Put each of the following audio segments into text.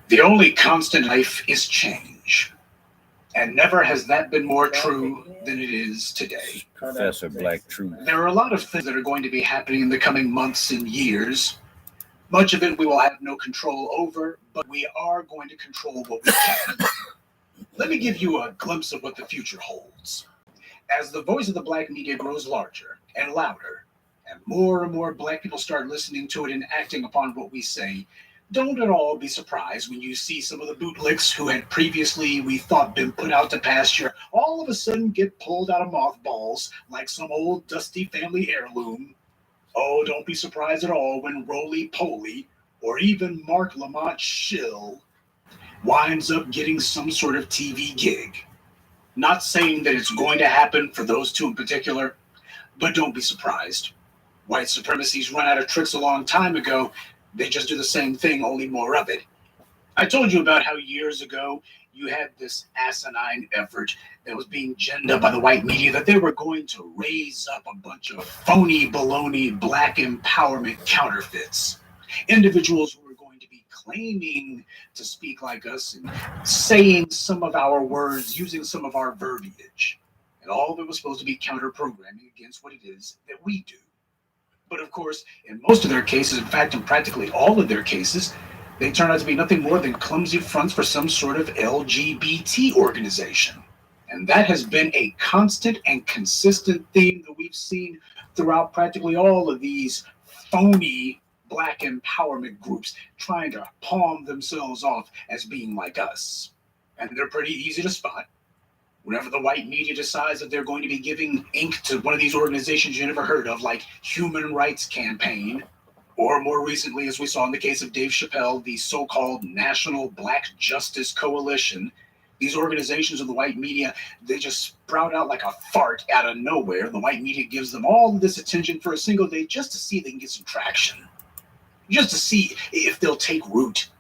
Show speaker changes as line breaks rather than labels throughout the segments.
The only constant in life is change, and never has that been more true than it is today.
Professor Black Truth.
There are a lot of things that are going to be happening in the coming months and years. Much of it we will have no control over, but we are going to control what we can. Let me give you a glimpse of what the future holds. As the voice of the black media grows larger and louder, and more black people start listening to it and acting upon what we say, don't at all be surprised when you see some of the bootlicks who had previously, we thought, been put out to pasture, all of a sudden get pulled out of mothballs like some old dusty family heirloom. Oh, don't be surprised at all when Roly Poly, or even Mark Lamont Schill, winds up getting some sort of TV gig. Not saying that it's going to happen for those two in particular, but don't be surprised. White supremacy's run out of tricks a long time ago. They just do the same thing, only more of it. I told you about how years ago you had this asinine effort that was being ginned up by the white media that they were going to raise up a bunch of phony baloney black empowerment counterfeits. Individuals who were going to be claiming to speak like us and saying some of our words, using some of our verbiage. And all of it was supposed to be counter programming against what it is that we do. But of course, in most of their cases, in fact, in practically all of their cases, they turn out to be nothing more than clumsy fronts for some sort of LGBT organization. And that has been a constant and consistent theme that we've seen throughout practically all of these phony black empowerment groups trying to palm themselves off as being like us. And they're pretty easy to spot. Whenever the white media decides that they're going to be giving ink to one of these organizations you never heard of, like Human Rights Campaign, or more recently, as we saw in the case of Dave Chappelle, the so-called National Black Justice Coalition, these organizations of the white media, they just sprout out like a fart out of nowhere. The white media gives them all of this attention for a single day just to see if they can get some traction, just to see if they'll take root.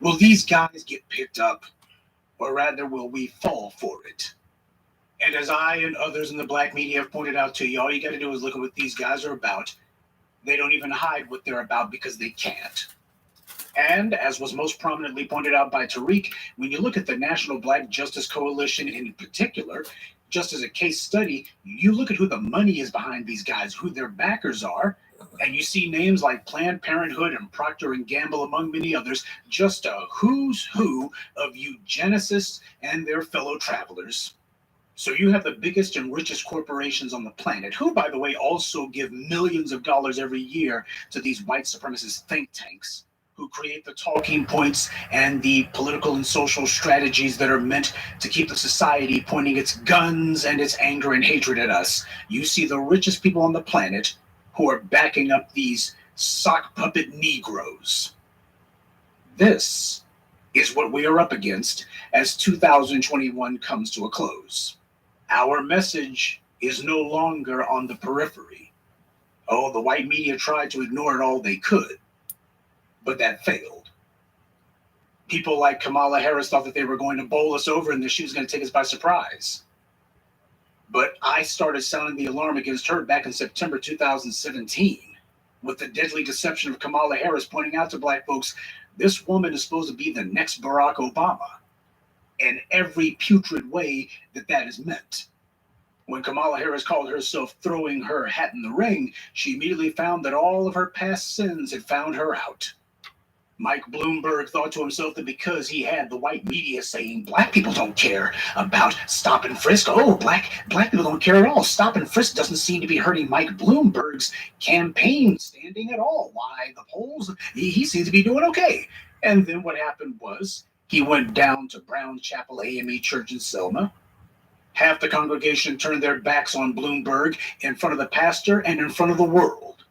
Will these guys get picked up? Or rather, will we fall for it? And as I and others in the black media have pointed out to you, all you got to do is look at what these guys are about. They don't even hide what they're about because they can't. And as was most prominently pointed out by Tariq, when you look at the National Black Justice Coalition in particular, just as a case study, you look at who the money is behind these guys, who their backers are, and you see names like Planned Parenthood and Procter and Gamble, among many others, just a who's who of eugenicists and their fellow travelers. So you have the biggest and richest corporations on the planet, who, by the way, also give millions of dollars every year to these white supremacist think tanks, who create the talking points and the political and social strategies that are meant to keep the society pointing its guns and its anger and hatred at us. You see the richest people on the planet who are backing up these sock puppet Negroes. This is what we are up against as 2021 comes to a close. Our message is no longer on the periphery. Oh, the white media tried to ignore it all they could, but that failed. People like Kamala Harris thought that they were going to bowl us over and that she was going to take us by surprise. But I started sounding the alarm against her back in September 2017 with the deadly deception of Kamala Harris pointing out to black folks, this woman is supposed to be the next Barack Obama in every putrid way that that is meant. When Kamala Harris called herself throwing her hat in the ring, she immediately found that all of her past sins had found her out. Mike Bloomberg thought to himself that because he had the white media saying black people don't care about stop and frisk, oh, black people don't care at all. Stop and frisk doesn't seem to be hurting Mike Bloomberg's campaign standing at all. Why, the polls, he seems to be doing okay. And then what happened was he went down to Brown Chapel AME Church in Selma. Half the congregation turned their backs on Bloomberg in front of the pastor and in front of the world,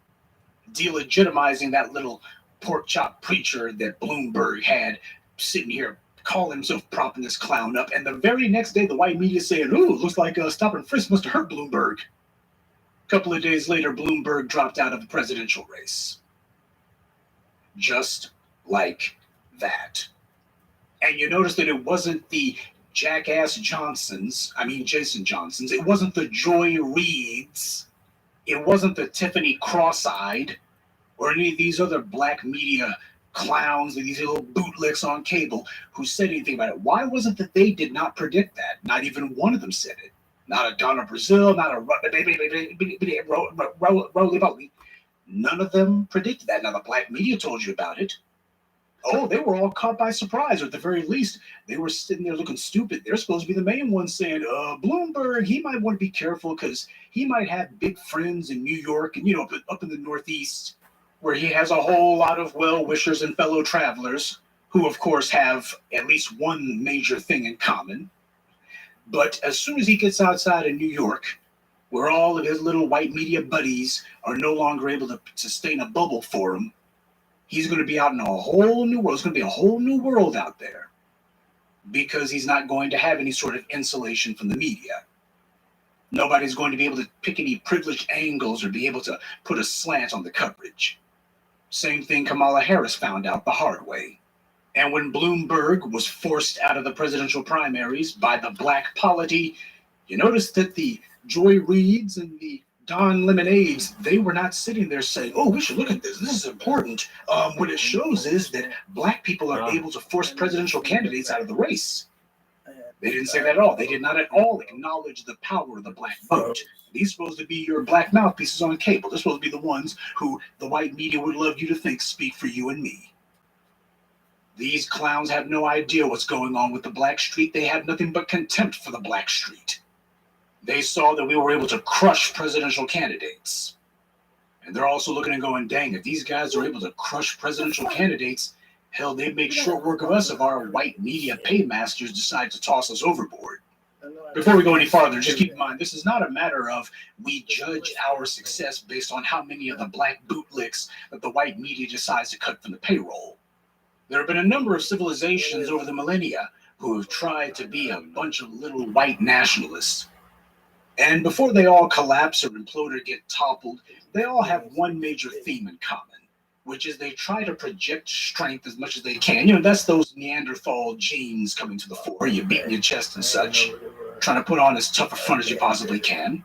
delegitimizing that little pork chop preacher that Bloomberg had sitting here calling himself propping this clown up. And the very next day, the white media saying, ooh, looks like stop and frisk must have hurt Bloomberg. A couple of days later, Bloomberg dropped out of the presidential race. Just like that. And you notice that it wasn't the jackass Jason Johnsons. It wasn't the Joy Reids. It wasn't the Tiffany Cross-Eyed or any of these other black media clowns, these little bootlicks on cable who said anything about it. Why was it that they did not predict that? Not even one of them said it. Not a Donna Brazil, not a Roly Poly. None of them predicted that. Now the black media told you about it. Oh, they were all caught by surprise, or at the very least, they were sitting there looking stupid. They're supposed to be the main ones saying, Bloomberg, he might want to be careful because he might have big friends in New York and, up in the Northeast, where he has a whole lot of well-wishers and fellow travelers who, of course, have at least one major thing in common. But as soon as he gets outside of New York, where all of his little white media buddies are no longer able to sustain a bubble for him, he's going to be out in a whole new world. It's going to be a whole new world out there because he's not going to have any sort of insulation from the media. Nobody's going to be able to pick any privileged angles or be able to put a slant on the coverage. Same thing Kamala Harris found out the hard way. And when Bloomberg was forced out of the presidential primaries by the black polity, you notice that the Joy Reids and the Don Lemonades, they were not sitting there saying, oh, we should look at this. This is important. What it shows is that black people are able to force presidential candidates out of the race. They didn't say that at all. They did not at all acknowledge the power of the black vote. These are supposed to be your black mouthpieces on cable. They're supposed to be the ones who the white media would love you to think speak for you and me. These clowns have no idea what's going on with the black street. They have nothing but contempt for the black street. They saw that we were able to crush presidential candidates. And they're also looking and going, dang, if these guys are able to crush presidential candidates, hell, they make short work of us if our white media paymasters decide to toss us overboard. Before we go any farther, just keep in mind, this is not a matter of we judge our success based on how many of the black bootlicks that the white media decides to cut from the payroll. There have been a number of civilizations over the millennia who have tried to be a bunch of little white nationalists. And before they all collapse or implode or get toppled, they all have one major theme in common, which is they try to project strength as much as they can. That's those Neanderthal genes coming to the fore. You're beating your chest and such, trying to put on as tough a front as you possibly can.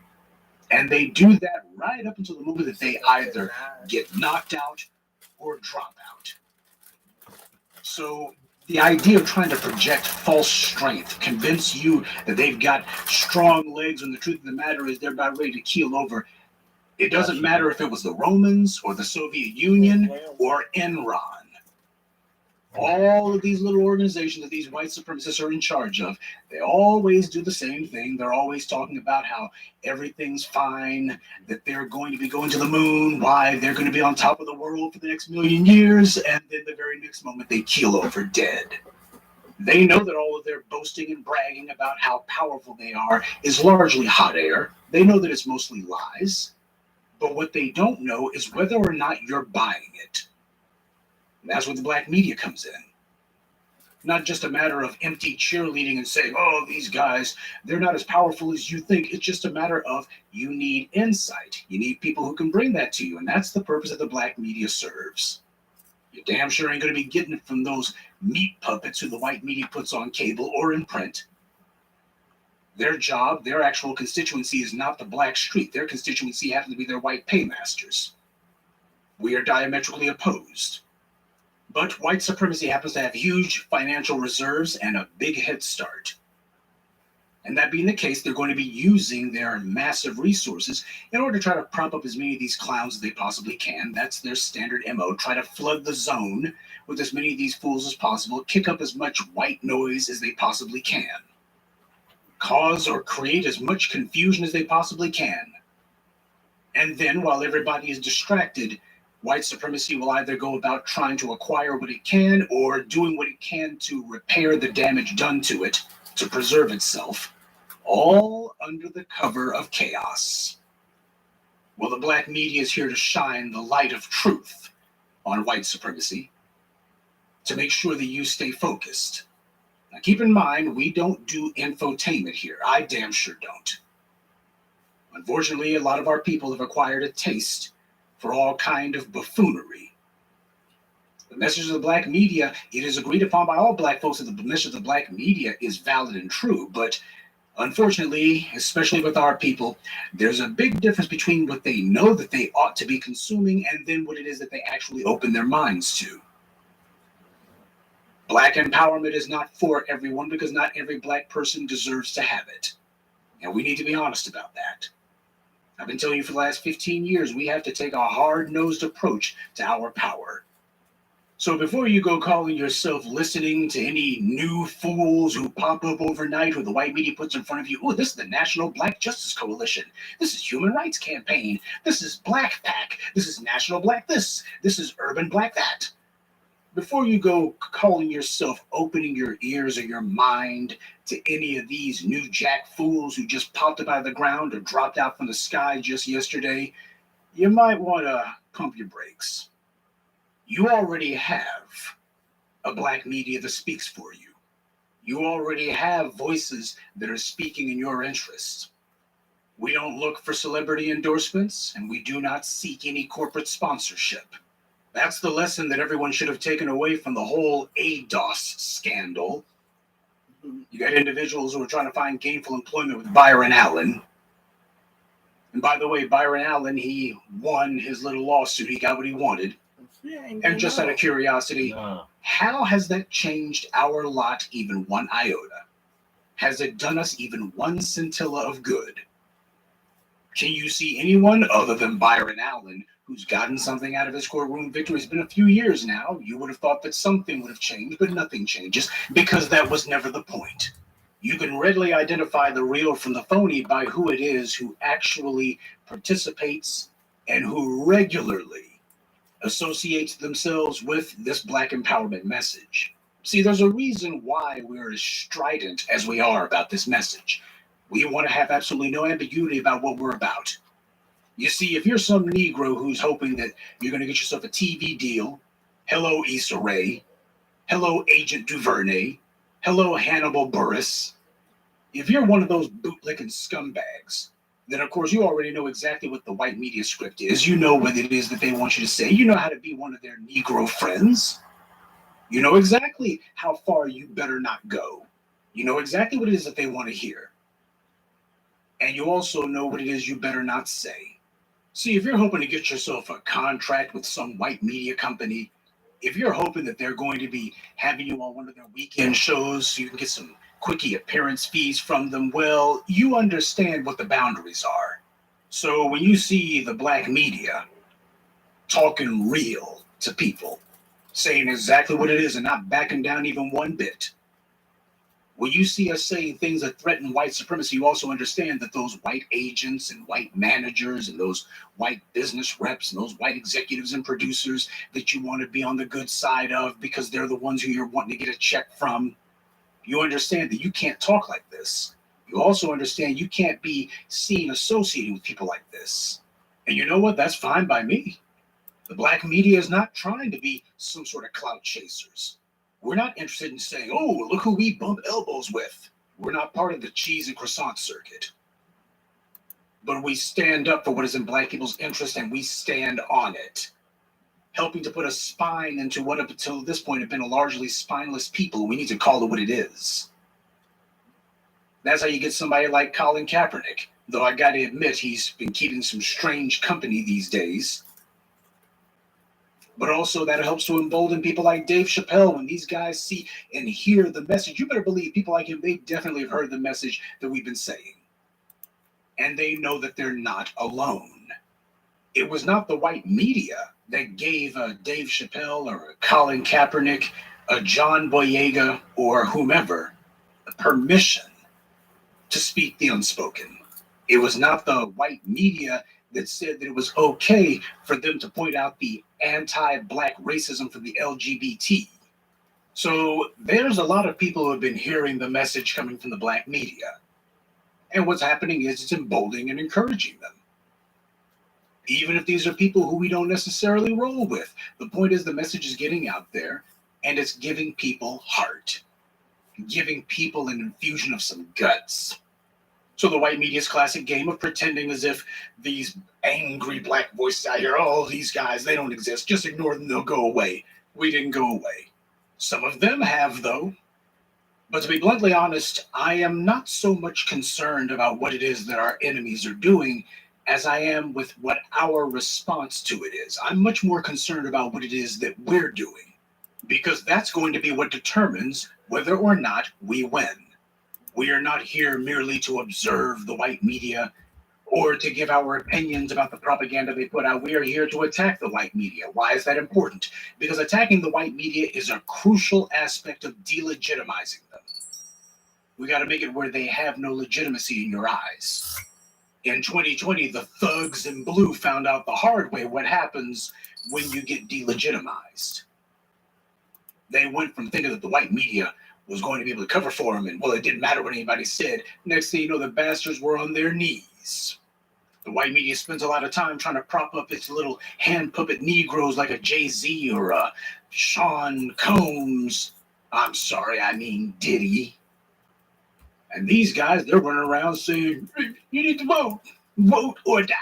And they do that right up until the moment that they either get knocked out or drop out. So the idea of trying to project false strength, convince you that they've got strong legs when the truth of the matter is they're about ready to keel over. It doesn't matter if it was the Romans or the Soviet Union or Enron. All of these little organizations that these white supremacists are in charge of, they always do the same thing. They're always talking about how everything's fine, that they're going to be going to the moon, why they're going to be on top of the world for the next million years, and then the very next moment they keel over dead. They know that all of their boasting and bragging about how powerful they are is largely hot air. They know that it's mostly lies. But what they don't know is whether or not you're buying it. And that's where the black media comes in. Not just a matter of empty cheerleading and saying, oh, these guys, they're not as powerful as you think. It's just a matter of you need insight. You need people who can bring that to you. And that's the purpose that the black media serves. You damn sure ain't going to be getting it from those meat puppets who the white media puts on cable or in print. Their job, their actual constituency is not the black street. Their constituency happens to be their white paymasters. We are diametrically opposed. But white supremacy happens to have huge financial reserves and a big head start. And that being the case, they're going to be using their massive resources in order to try to prop up as many of these clowns as they possibly can. That's their standard MO. Try to flood the zone with as many of these fools as possible. Kick up as much white noise as they possibly can. Cause or create as much confusion as they possibly can. And then, while everybody is distracted, white supremacy will either go about trying to acquire what it can or doing what it can to repair the damage done to it, to preserve itself, all under the cover of chaos. Well, the black media is here to shine the light of truth on white supremacy, to make sure that you stay focused. Now, keep in mind, we don't do infotainment here. I damn sure don't. Unfortunately, a lot of our people have acquired a taste for all kind of buffoonery. The message of the black media, it is agreed upon by all black folks that the message of the black media is valid and true, but unfortunately, especially with our people, there's a big difference between what they know that they ought to be consuming and then what it is that they actually open their minds to. Black empowerment is not for everyone because not every black person deserves to have it. And we need to be honest about that. I've been telling you for the last 15 years, we have to take a hard-nosed approach to our power. So before you go calling yourself listening to any new fools who pop up overnight who the white media puts in front of you, oh, this is the National Black Justice Coalition. This is Human Rights Campaign. This is Black Pack. This is National Black this. This is Urban Black that. Before you go calling yourself opening your ears or your mind to any of these new jack fools who just popped up out of the ground or dropped out from the sky just yesterday, you might want to pump your brakes. You already have a black media that speaks for you. You already have voices that are speaking in your interests. We don't look for celebrity endorsements, and we do not seek any corporate sponsorship. That's the lesson that everyone should have taken away from the whole ADOS scandal. You got individuals who are trying to find gainful employment with Byron Allen. And by the way, Byron Allen, he won his little lawsuit. He got what he wanted. And just out of curiosity, how has that changed our lot even one iota? Has it done us even one scintilla of good? Can you see anyone other than Byron Allen who's gotten something out of his courtroom victory? It's been a few years now. You would have thought that something would have changed, but nothing changes because that was never the point. You can readily identify the real from the phony by who it is who actually participates and who regularly associates themselves with this black empowerment message. See, there's a reason why we're as strident as we are about this message. We want to have absolutely no ambiguity about what we're about. You see, if you're some Negro who's hoping that you're going to get yourself a TV deal, hello Issa Rae, hello Agent Duvernay, hello Hannibal Buress. If you're one of those bootlicking scumbags, then of course you already know exactly what the white media script is. You know what it is that they want you to say. You know how to be one of their Negro friends. You know exactly how far you better not go. You know exactly what it is that they want to hear. And you also know what it is you better not say. See, if you're hoping to get yourself a contract with some white media company, if you're hoping that they're going to be having you on one of their weekend shows so you can get some quickie appearance fees from them, well, you understand what the boundaries are. So when you see the black media talking real to people, saying exactly what it is and not backing down even one bit, when you see us saying things that threaten white supremacy, you also understand that those white agents and white managers and those white business reps and those white executives and producers that you want to be on the good side of because they're the ones who you're wanting to get a check from, you understand that you can't talk like this. You also understand you can't be seen associating with people like this. And you know what? That's fine by me. The black media is not trying to be some sort of clout chasers. We're not interested in saying, oh, look who we bump elbows with. We're not part of the cheese and croissant circuit. But we stand up for what is in black people's interest, and we stand on it, helping to put a spine into what up until this point have been a largely spineless people. We need to call it what it is. That's how you get somebody like Colin Kaepernick, though I gotta admit he's been keeping some strange company these days. But also that helps to embolden people like Dave Chappelle. When these guys see and hear the message, you better believe people like him, they definitely have heard the message that we've been saying. And they know that they're not alone. It was not the white media that gave Dave Chappelle or Colin Kaepernick, John Boyega, or whomever permission to speak the unspoken. It was not the white media that said that it was okay for them to point out the anti-black racism from the LGBT. So there's a lot of people who have been hearing the message coming from the black media. And what's happening is it's emboldening and encouraging them. Even if these are people who we don't necessarily roll with. The point is the message is getting out there and it's giving people heart, giving people an infusion of some guts. So the white media's classic game of pretending as if these angry black voices out here, oh, these guys, they don't exist. Just ignore them, they'll go away. We didn't go away. Some of them have, though. But to be bluntly honest, I am not so much concerned about what it is that our enemies are doing as I am with what our response to it is. I'm much more concerned about what it is that we're doing. because that's going to be what determines whether or not we win. We are not here merely to observe the white media or to give our opinions about the propaganda they put out. We are here to attack the white media. Why is that important? Because attacking the white media is a crucial aspect of delegitimizing them. We got to make it where they have no legitimacy in your eyes. In 2020, the thugs in blue found out the hard way what happens when you get delegitimized. They went from thinking that the white media was going to be able to cover for them, and well, it didn't matter what anybody said. Next thing you know, the bastards were on their knees. The white media spends a lot of time trying to prop up its little hand puppet Negroes like a Jay-Z or a Sean Combs. I'm sorry, I mean Diddy. And these guys, they're running around saying, you need to vote or die.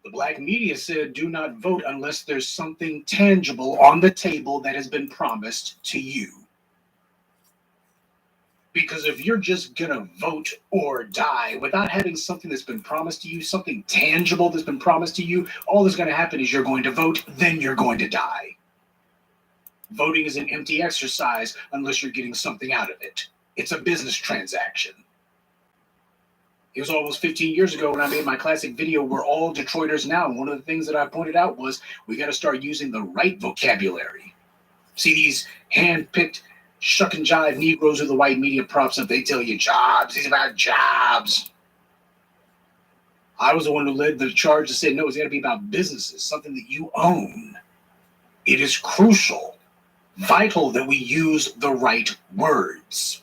The black media said, do not vote unless there's something tangible on the table that has been promised to you. Because if you're just going to vote or die without having something that's been promised to you, something tangible that's been promised to you, all that's going to happen is you're going to vote, then you're going to die. Voting is an empty exercise unless you're getting something out of it. It's a business transaction. It was almost 15 years ago when I made my classic video, We're All Detroiters Now. One of the things that I pointed out was we got to start using the right vocabulary. See, these hand-picked shuck and jive Negroes who the white media props up, they tell you jobs, it's about jobs. I was the one who led the charge to say, no, it's got to be about businesses, something that you own. It is crucial, vital that we use the right words.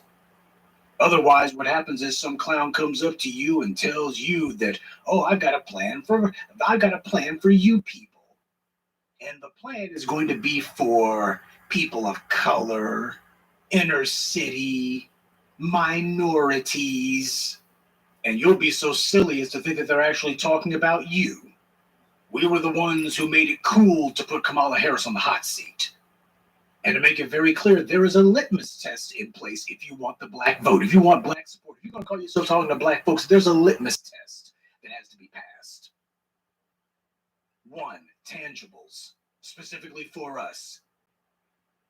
Otherwise, what happens is some clown comes up to you and tells you that, oh, I've got a plan for you people. And the plan is going to be for people of color, inner city, minorities. And you'll be so silly as to think that they're actually talking about you. We were the ones who made it cool to put Kamala Harris on the hot seat. And to make it very clear, there is a litmus test in place if you want the black vote. If you want black support, if you're going to call yourself talking to black folks, there's a litmus test that has to be passed. 1, tangibles, specifically for us.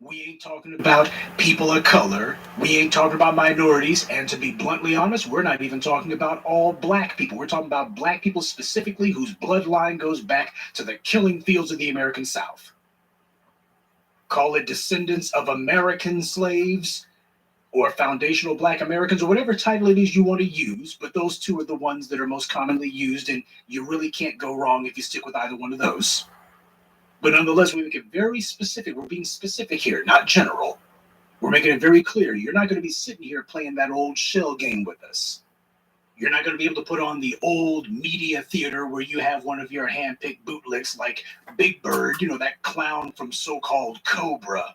We ain't talking about people of color. We ain't talking about minorities. And to be bluntly honest, we're not even talking about all black people. We're talking about black people specifically whose bloodline goes back to the killing fields of the American South. Call it descendants of American slaves or foundational black Americans or whatever title it is you want to use, but those two are the ones that are most commonly used, and you really can't go wrong if you stick with either one of those. But nonetheless, we make it very specific. We're being specific here, not general. We're making it very clear. You're not going to be sitting here playing that old shell game with us. You're not going to be able to put on the old media theater where you have one of your hand-picked bootlicks like Big Bird, that clown from so-called Cobra,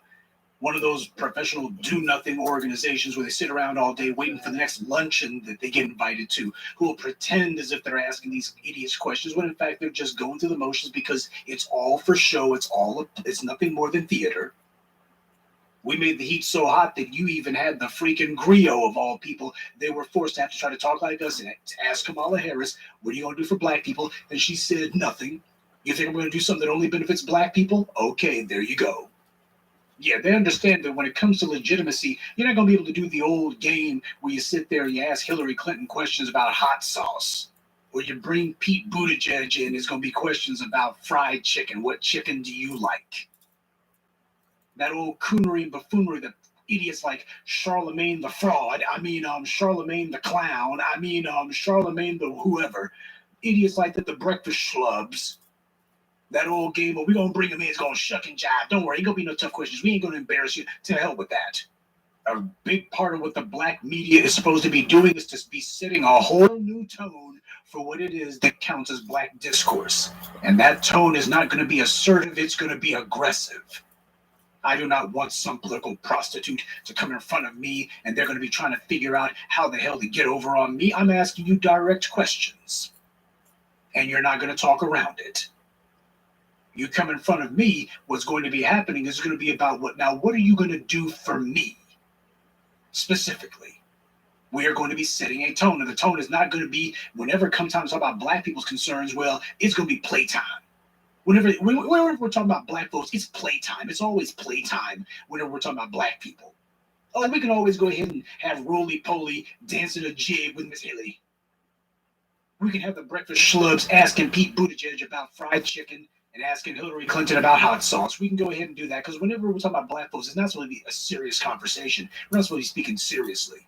one of those professional do-nothing organizations where they sit around all day waiting for the next luncheon that they get invited to, who will pretend as if they're asking these idiots questions when in fact they're just going through the motions because it's all for show, it's nothing more than theater. We made the heat so hot that you even had the freaking griot of all people. They were forced to have to try to talk like us and ask Kamala Harris, what are you going to do for black people? And she said nothing. You think I'm going to do something that only benefits black people? Okay, there you go. Yeah, they understand that when it comes to legitimacy, you're not going to be able to do the old game where you sit there and you ask Hillary Clinton questions about hot sauce. Or you bring Pete Buttigieg in, it's going to be questions about fried chicken. What chicken do you like? That old coonery and buffoonery that idiots like Charlemagne the fraud, Charlemagne the clown, Charlemagne the whoever, idiots like that, the breakfast schlubs, that old game where we're going to bring him in, it's going to shuck and jive, don't worry, ain't going to be no tough questions, we ain't going to embarrass you, to hell with that. A big part of what the black media is supposed to be doing is to be setting a whole new tone for what it is that counts as black discourse. And that tone is not going to be assertive, it's going to be aggressive. I do not want some political prostitute to come in front of me and they're going to be trying to figure out how the hell to get over on me. I'm asking you direct questions. And you're not going to talk around it. You come in front of me, what's going to be happening is going to be about what are you going to do for me? Specifically. We are going to be setting a tone. And the tone is not going to be, whenever it comes time to talk about black people's concerns, well, it's going to be playtime. Whenever we're talking about black folks, it's playtime. It's always playtime whenever we're talking about black people. Oh, we can always go ahead and have roly-poly dancing a jig with Miss Haley. We can have the breakfast schlubs asking Pete Buttigieg about fried chicken and asking Hillary Clinton about hot sauce. We can go ahead and do that because whenever we're talking about black folks, it's not supposed to be a serious conversation. We're not supposed to be speaking seriously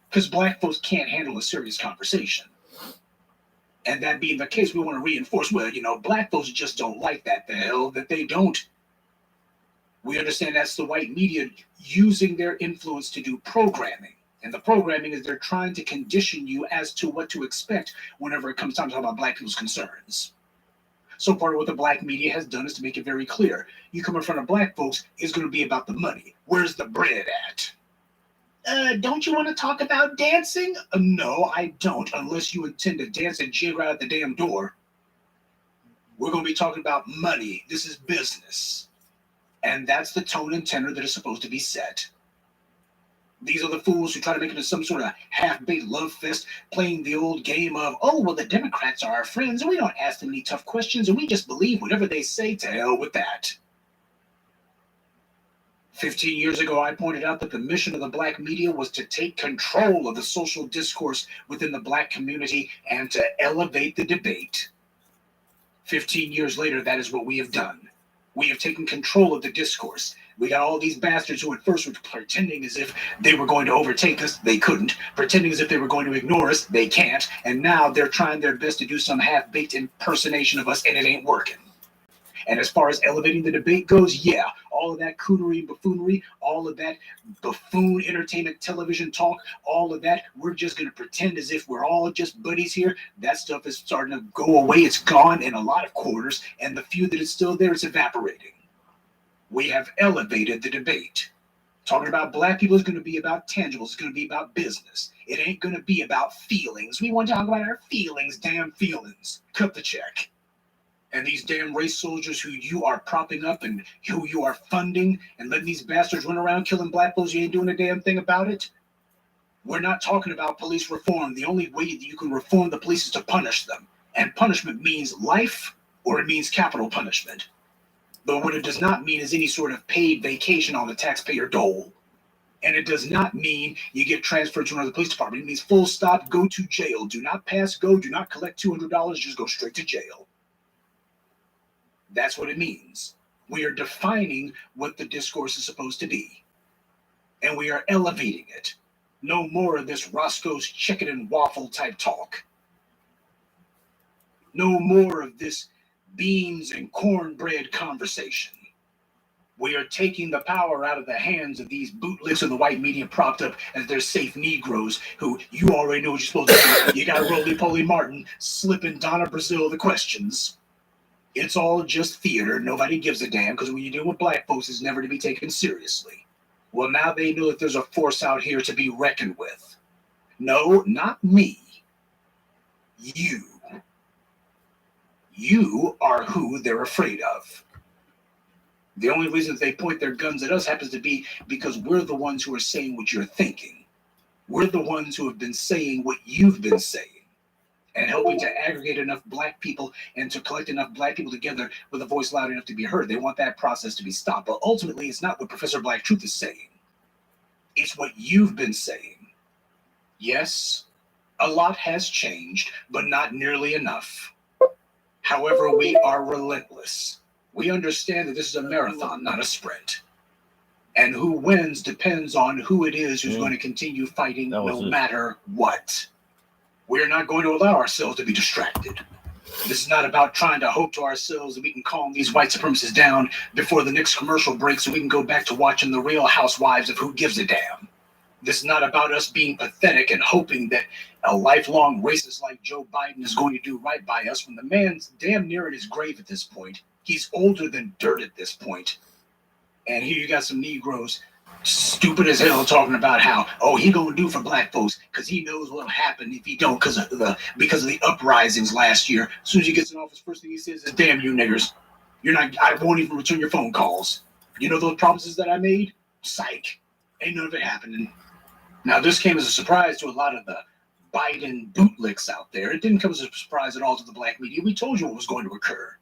because black folks can't handle a serious conversation. And that being the case, we want to reinforce, well, black folks just don't like that. The hell that they don't. We understand that's the white media using their influence to do programming. And the programming is they're trying to condition you as to what to expect whenever it comes time to talk about black people's concerns. So part of what the black media has done is to make it very clear. You come in front of black folks, it's going to be about the money. Where's the bread at? Don't you want to talk about dancing? No, I don't, unless you intend to dance and jig right at the damn door. We're going to be talking about money. This is business. And that's the tone and tenor that is supposed to be set. These are the fools who try to make it into some sort of half-baked love fest, playing the old game of, oh, well, the Democrats are our friends, and we don't ask them any tough questions, and we just believe whatever they say. To hell with that. 15 years ago, I pointed out that the mission of the black media was to take control of the social discourse within the black community and to elevate the debate. 15 years later, that is what we have done. We have taken control of the discourse. We got all these bastards who at first were pretending as if they were going to overtake us. They couldn't. Pretending as if they were going to ignore us. They can't. And now they're trying their best to do some half-baked impersonation of us, and it ain't working. And as far as elevating the debate goes, yeah, all of that coonery and buffoonery, all of that buffoon entertainment television talk, all of that, we're just going to pretend as if we're all just buddies here. That stuff is starting to go away. It's gone in a lot of quarters, and the few that is still there, it's evaporating. We have elevated the debate. Talking about black people is going to be about tangibles. It's going to be about business. It ain't going to be about feelings. We want to talk about our feelings, damn feelings. Cut the check. And these damn race soldiers who you are propping up and who you are funding and letting these bastards run around killing black folks, you ain't doing a damn thing about it. We're not talking about police reform. The only way that you can reform the police is to punish them. And punishment means life or it means capital punishment. But what it does not mean is any sort of paid vacation on the taxpayer dole. And it does not mean you get transferred to another police department. It means full stop, go to jail. Do not pass go, do not collect $200, just go straight to jail. That's what it means. We are defining what the discourse is supposed to be. And we are elevating it. No more of this Roscoe's chicken and waffle type talk. No more of this beans and cornbread conversation. We are taking the power out of the hands of these bootlicks of the white media propped up as their safe Negroes who you already know what you're supposed to do. You got Roly-Poly Martin slipping Donna Brazile the questions. It's all just theater. Nobody gives a damn because when you deal with black folks, it's never to be taken seriously. Well, now they know that there's a force out here to be reckoned with. No, not me. You. You are who they're afraid of. The only reason they point their guns at us happens to be because we're the ones who are saying what you're thinking. We're the ones who have been saying what you've been saying. And helping to aggregate enough black people and to collect enough black people together with a voice loud enough to be heard. They want that process to be stopped. But ultimately, it's not what Professor Black Truth is saying. It's what you've been saying. Yes, a lot has changed, but not nearly enough. However, we are relentless. We understand that this is a marathon, not a sprint. And who wins depends on who it is who's going to continue fighting no matter what. We're not going to allow ourselves to be distracted. This is not about trying to hope to ourselves that we can calm these white supremacists down before the next commercial breaks so we can go back to watching the Real Housewives of Who Gives a Damn. This is not about us being pathetic and hoping that a lifelong racist like Joe Biden is going to do right by us when the man's damn near at his grave at this point. He's older than dirt at this point. And here you got some Negroes stupid as hell talking about how, oh, he gonna do for black folks because he knows what'll happen if he don't because of the uprisings last year. As soon as he gets in office, first thing he says is, damn you niggers. I won't even return your phone calls. You know those promises that I made? Psych. Ain't none of it happening. Now this came as a surprise to a lot of the Biden bootlicks out there. It didn't come as a surprise at all to the black media. We told you what was going to occur.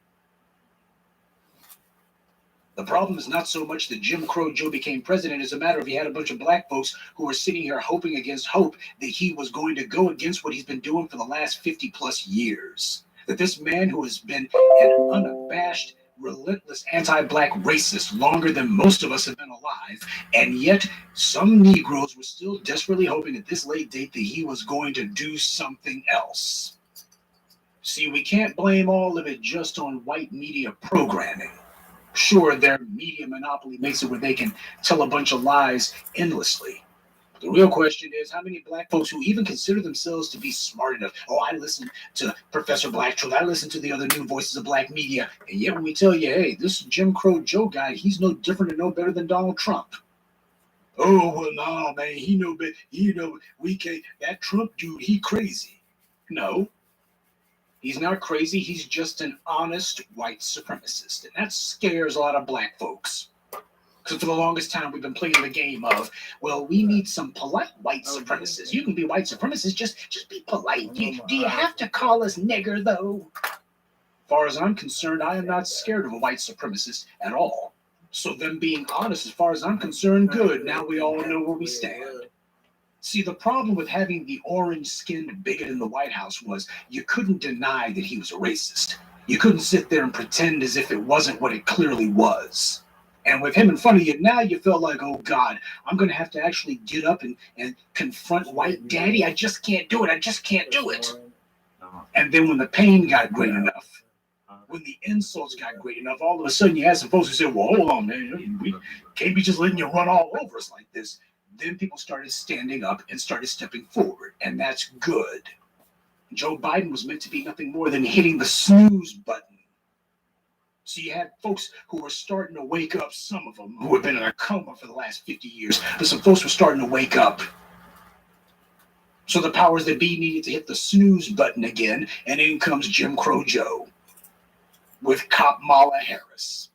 The problem is not so much that Jim Crow Joe became president. It's a matter of he had a bunch of black folks who were sitting here hoping against hope that he was going to go against what he's been doing for the last 50 plus years. That this man who has been an unabashed, relentless anti-black racist longer than most of us have been alive, and yet some Negroes were still desperately hoping at this late date that he was going to do something else. See, we can't blame all of it just on white media programming. Sure, their media monopoly makes it where they can tell a bunch of lies endlessly. But the real question is, how many black folks who even consider themselves to be smart enough, oh, I listen to Professor Black Truth, I listen to the other new voices of black media, and yet when we tell you, hey, this Jim Crow Joe guy, he's no different and no better than Donald Trump. Oh, well, no, man, he know better. We can't, that Trump dude, he crazy. No. He's not crazy. He's just an honest white supremacist. And that scares a lot of black folks. Because for the longest time, we've been playing the game of, well, we need some polite white supremacists. You can be white supremacist. Just be polite. Do you have to call us nigger, though? As far as I'm concerned, I am not scared of a white supremacist at all. So them being honest, as far as I'm concerned, good. Now we all know where we stand. See, the problem with having the orange-skinned bigot in the White House was you couldn't deny that he was a racist. You couldn't sit there and pretend as if it wasn't what it clearly was. And with him in front of you, now you feel like, oh, God, I'm going to have to actually get up and confront white daddy. I just can't do it. I just can't do it. And then when the pain got great enough, when the insults got great enough, all of a sudden you had some folks who said, well, hold on, man. We can't be just letting you run all over us like this. Then people started standing up and started stepping forward, and that's good. Joe Biden was meant to be nothing more than hitting the snooze button. So you had folks who were starting to wake up, some of them who had been in a coma for the last 50 years, but some folks were starting to wake up. So the powers that be needed to hit the snooze button again, and in comes Jim Crow Joe with Kamala Harris.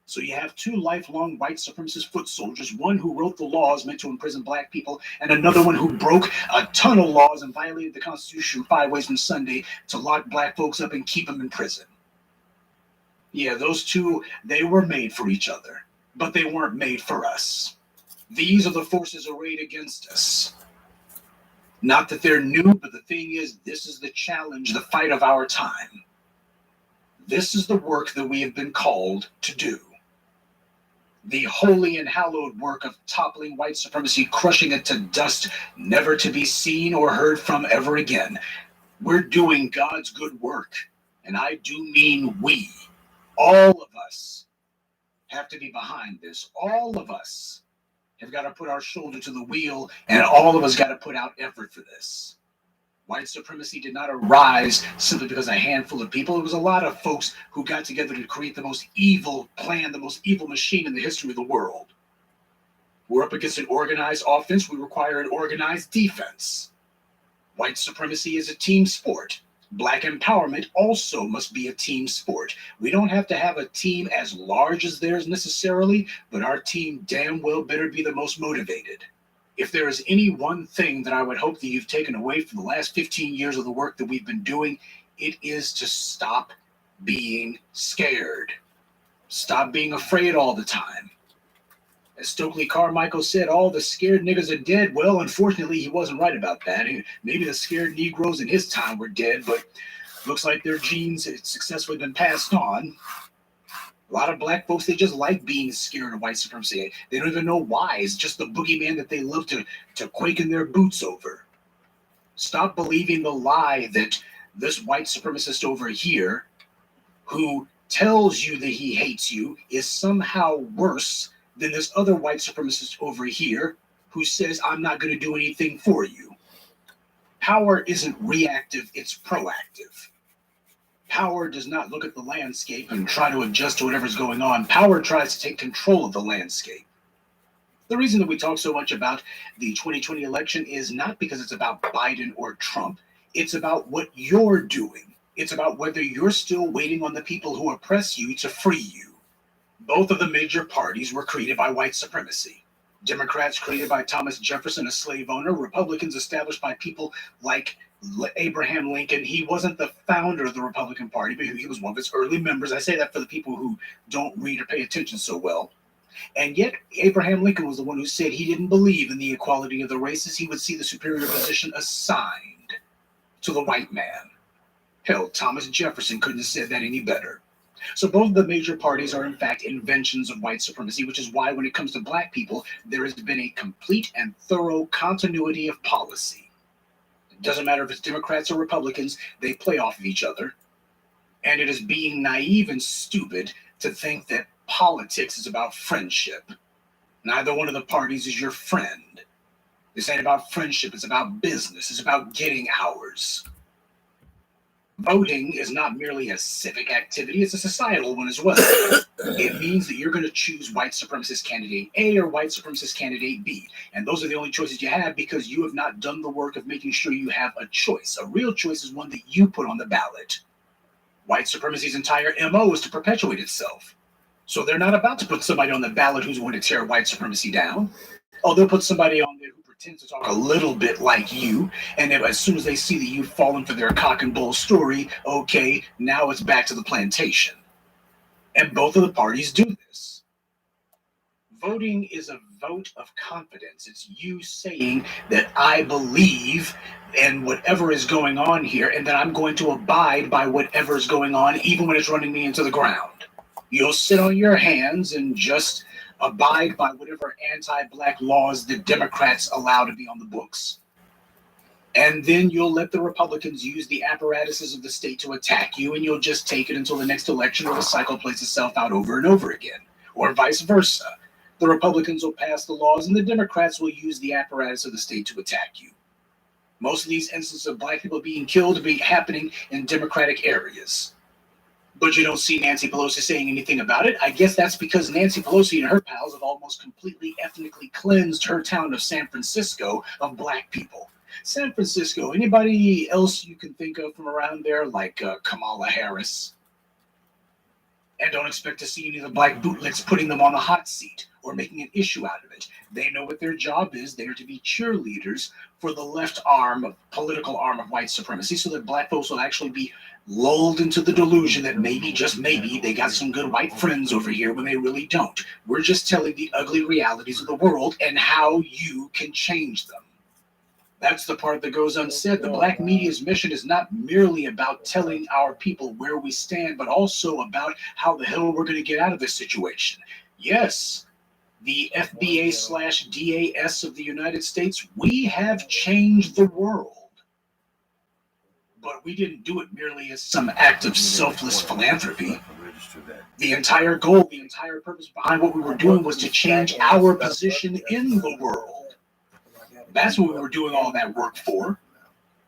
So you have two lifelong white supremacist foot soldiers, one who wrote the laws meant to imprison black people, and another one who broke a ton of laws and violated the Constitution 5 ways from Sunday to lock black folks up and keep them in prison. Yeah, those two, they were made for each other, but they weren't made for us. These are the forces arrayed against us. Not that they're new, but the thing is, this is the challenge, the fight of our time. This is the work that we have been called to do. The holy and hallowed work of toppling white supremacy, crushing it to dust, never to be seen or heard from ever again. We're doing God's good work, and I do mean we. All of us have to be behind this. All of us have got to put our shoulder to the wheel, and all of us got to put out effort for this. White supremacy did not arise simply because a handful of people. It was a lot of folks who got together to create the most evil plan, the most evil machine in the history of the world. We're up against an organized offense. We require an organized defense. White supremacy is a team sport. Black empowerment also must be a team sport. We don't have to have a team as large as theirs necessarily, but our team damn well better be the most motivated. If there is any one thing that I would hope that you've taken away from the last 15 years of the work that we've been doing, it is to stop being scared. Stop being afraid all the time. As Stokely Carmichael said, all the scared niggas are dead. Well, unfortunately, he wasn't right about that. Maybe the scared Negroes in his time were dead, but looks like their genes had successfully been passed on. A lot of black folks, they just like being scared of white supremacy. They don't even know why. It's just the boogeyman that they love to quake in their boots over. Stop believing the lie that this white supremacist over here who tells you that he hates you is somehow worse than this other white supremacist over here who says, I'm not going to do anything for you. Power isn't reactive, it's proactive. Power does not look at the landscape and try to adjust to whatever's going on. Power tries to take control of the landscape. The reason that we talk so much about the 2020 election is not because it's about Biden or Trump. It's about what you're doing. It's about whether you're still waiting on the people who oppress you to free you. Both of the major parties were created by white supremacy. Democrats created by Thomas Jefferson, a slave owner. Republicans established by people like Abraham Lincoln. He wasn't the founder of the Republican Party, but he was one of its early members. I say that for the people who don't read or pay attention so well. And yet, Abraham Lincoln was the one who said he didn't believe in the equality of the races. He would see the superior position assigned to the white man. Hell, Thomas Jefferson couldn't have said that any better. So both of the major parties are in fact inventions of white supremacy, which is why when it comes to black people, there has been a complete and thorough continuity of policy. It doesn't matter if it's Democrats or Republicans, they play off of each other. And it is being naive and stupid to think that politics is about friendship. Neither one of the parties is your friend. This ain't about friendship, it's about business, it's about getting ours. Voting is not merely a civic activity, it's a societal one as well. It means that you're going to choose white supremacist candidate A or white supremacist candidate B. And those are the only choices you have because you have not done the work of making sure you have a choice. A real choice is one that you put on the ballot. White supremacy's entire MO is to perpetuate itself. So they're not about to put somebody on the ballot who's going to tear white supremacy down. Oh, they'll put somebody on there who pretends to talk a little bit like you, and then as soon as they see that you've fallen for their cock and bull story, okay, now it's back to the plantation. And both of the parties do this. Voting is a vote of confidence. It's you saying that I believe in whatever is going on here, and that I'm going to abide by whatever is going on, even when it's running me into the ground. You'll sit on your hands and just abide by whatever anti-black laws the Democrats allow to be on the books. And then you'll let the Republicans use the apparatuses of the state to attack you, and you'll just take it until the next election, or the cycle plays itself out over and over again, or vice versa. The Republicans will pass the laws, and the Democrats will use the apparatus of the state to attack you. Most of these instances of black people being killed be happening in Democratic areas. But you don't see Nancy Pelosi saying anything about it. I guess that's because Nancy Pelosi and her pals have almost completely ethnically cleansed her town of San Francisco of black people. San Francisco, anybody else you can think of from around there, like Kamala Harris? And don't expect to see any of the black bootlicks putting them on the hot seat or making an issue out of it. They know what their job is. They are to be cheerleaders for the left arm, political arm of white supremacy, so that black folks will actually be lulled into the delusion that maybe, just maybe, they got some good white friends over here when they really don't. We're just telling the ugly realities of the world and how you can change them. That's the part that goes unsaid. The black media's mission is not merely about telling our people where we stand, but also about how the hell we're going to get out of this situation. Yes, the FBA/DAS of the United States, we have changed the world. But we didn't do it merely as some act of selfless philanthropy. The entire goal, the entire purpose behind what we were doing was to change our position in the world. That's what we were doing all that work for.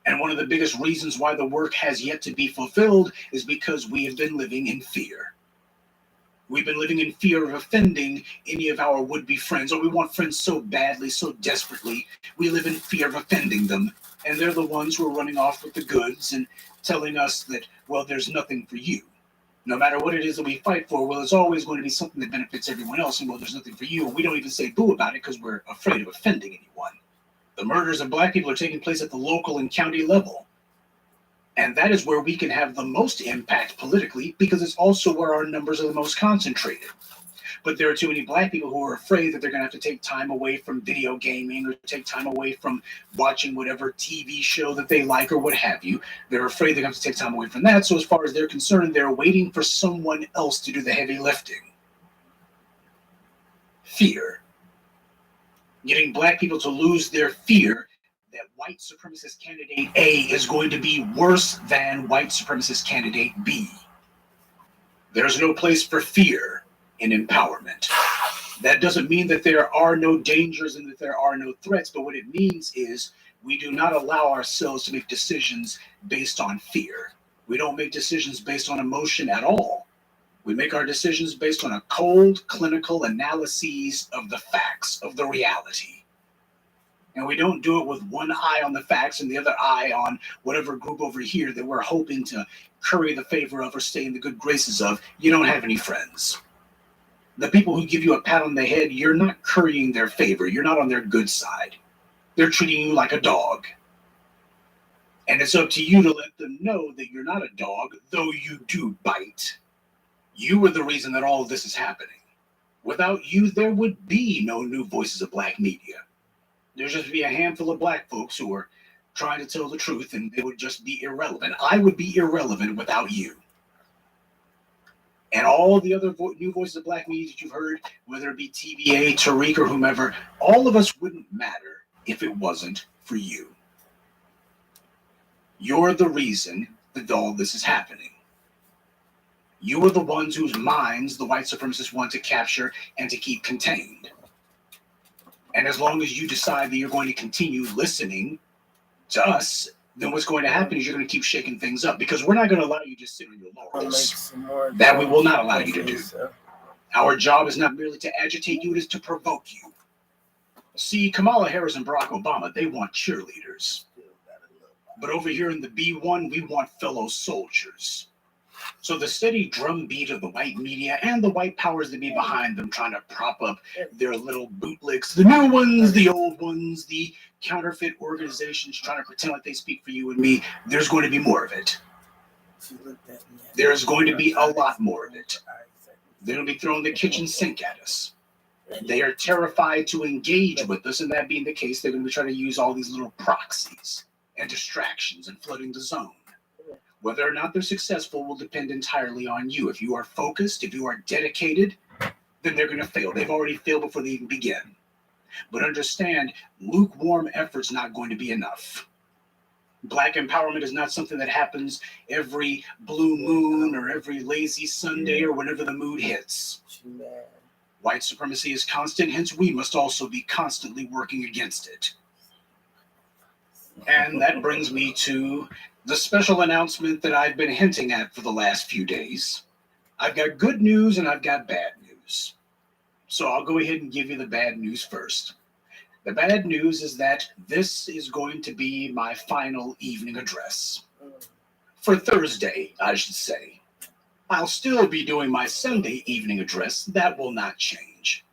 And one of the biggest reasons why the work has yet to be fulfilled is because we have been living in fear. We've been living in fear of offending any of our would-be friends, or we want friends so badly, so desperately, we live in fear of offending them. And they're the ones who are running off with the goods and telling us that, well, there's nothing for you. No matter what it is that we fight for, well, it's always going to be something that benefits everyone else, and well, there's nothing for you. And we don't even say boo about it because we're afraid of offending anyone. The murders of black people are taking place at the local and county level. And that is where we can have the most impact politically, because it's also where our numbers are the most concentrated. But there are too many black people who are afraid that they're going to have to take time away from video gaming or take time away from watching whatever TV show that they like or what have you. They're afraid they're going to have to take time away from that. So as far as they're concerned, they're waiting for someone else to do the heavy lifting. Fear. Getting black people to lose their fear that white supremacist candidate A is going to be worse than white supremacist candidate B. There's no place for fear in empowerment. That doesn't mean that there are no dangers and that there are no threats, but what it means is we do not allow ourselves to make decisions based on fear. We don't make decisions based on emotion at all. We make our decisions based on a cold, clinical analysis of the facts, of the reality. And we don't do it with one eye on the facts and the other eye on whatever group over here that we're hoping to curry the favor of or stay in the good graces of. You don't have any friends. The people who give you a pat on the head, you're not currying their favor. You're not on their good side. They're treating you like a dog. And it's up to you to let them know that you're not a dog, though you do bite. You were the reason that all of this is happening. Without you, there would be no new voices of black media. There'd just be a handful of black folks who are trying to tell the truth, and they would just be irrelevant. I would be irrelevant without you. And all the other new voices of black media that you've heard, whether it be TVA, Tariq, or whomever, all of us wouldn't matter if it wasn't for you. You're the reason that all this is happening. You are the ones whose minds the white supremacists want to capture and to keep contained. And as long as you decide that you're going to continue listening to us, then what's going to happen is you're going to keep shaking things up, because we're not going to allow you to sit on your laurels. That we will not allow you to do. Our job is not merely to agitate you, it is to provoke you. See, Kamala Harris and Barack Obama, they want cheerleaders. But over here in the B1, we want fellow soldiers. So the steady drumbeat of the white media and the white powers that be behind them trying to prop up their little bootlicks, the new ones, the old ones, the counterfeit organizations trying to pretend like they speak for you and me, there's going to be more of it. There's going to be a lot more of it. They're going to be throwing the kitchen sink at us. They are terrified to engage with us, and that being the case, they're going to be trying to use all these little proxies and distractions and flooding the zone. Whether or not they're successful will depend entirely on you. If you are focused, if you are dedicated, then they're going to fail. They've already failed before they even begin. But understand, lukewarm effort's not going to be enough. Black empowerment is not something that happens every blue moon or every lazy Sunday or whenever the mood hits. White supremacy is constant, hence we must also be constantly working against it. And that brings me to the special announcement that I've been hinting at for the last few days. I've got good news and I've got bad news. So I'll go ahead and give you the bad news first. The bad news is that this is going to be my final evening address. For Thursday, I should say. I'll still be doing my Sunday evening address. That will not change.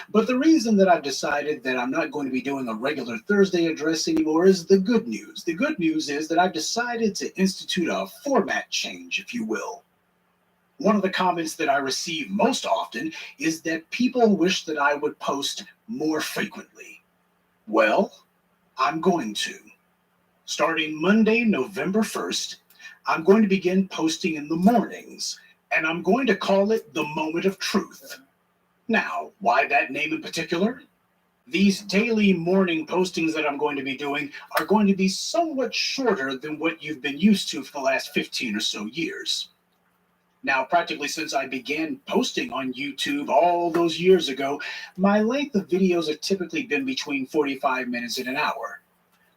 But the reason that I've decided that I'm not going to be doing a regular Thursday address anymore is the good news. The good news is that I've decided to institute a format change, if you will. One of the comments that I receive most often is that people wish that I would post more frequently. Well, I'm going to. Starting Monday, November 1st, I'm going to begin posting in the mornings, and I'm going to call it the Moment of Truth. Now, why that name in particular? These daily morning postings that I'm going to be doing are going to be somewhat shorter than what you've been used to for the last 15 or so years. Now, practically since I began posting on YouTube all those years ago, my length of videos have typically been between 45 minutes and an hour.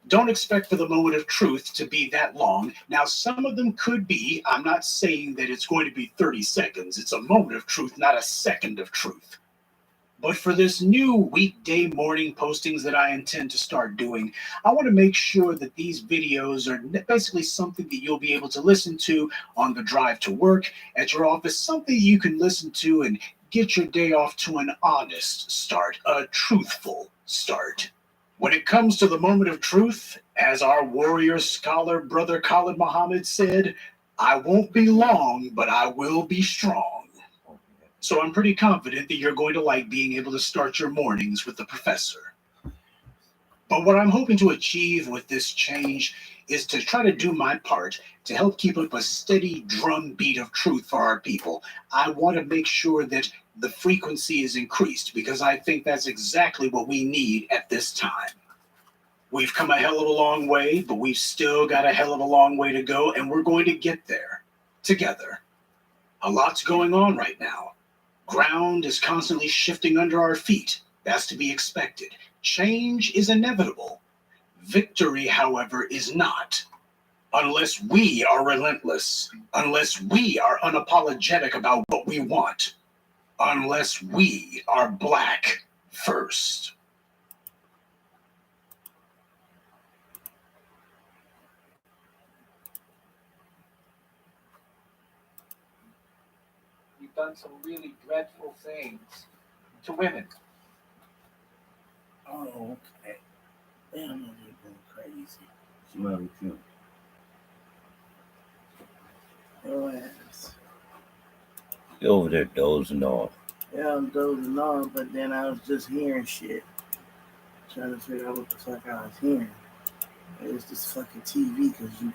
Don't expect for the Moment of Truth to be that long. Now, some of them could be. I'm not saying that it's going to be 30 seconds. It's a moment of truth, not a second of truth. But for this new weekday morning postings that I intend to start doing, I want to make sure that these videos are basically something that you'll be able to listen to on the drive to work, at your office, something you can listen to and get your day off to an honest start, a truthful start. When it comes to the moment of truth, as our warrior scholar brother Khalid Muhammad said, I won't be long, but I will be strong. So I'm pretty confident that you're going to like being able to start your mornings with the professor. But what I'm hoping to achieve with this change is to try to do my part to help keep up a steady drumbeat of truth for our people. I want to make sure that the frequency is increased because I think that's exactly what we need at this time. We've come a hell of a long way, but we've still got a hell of a long way to go, and we're going to get there together. A lot's going on right now. Ground is constantly shifting under our feet. That's to be expected. Change is inevitable. Victory, however, is not. Unless we are relentless. Unless we are unapologetic about what we want. Unless we are black first. done some really dreadful things to women.
Oh, okay. They don't know they're going crazy.
What's the matter with you?
Your ass.
You over there dozing off.
Yeah, I'm dozing off, but then I was just hearing shit. Trying to figure out what the fuck I was hearing. It was this fucking TV because you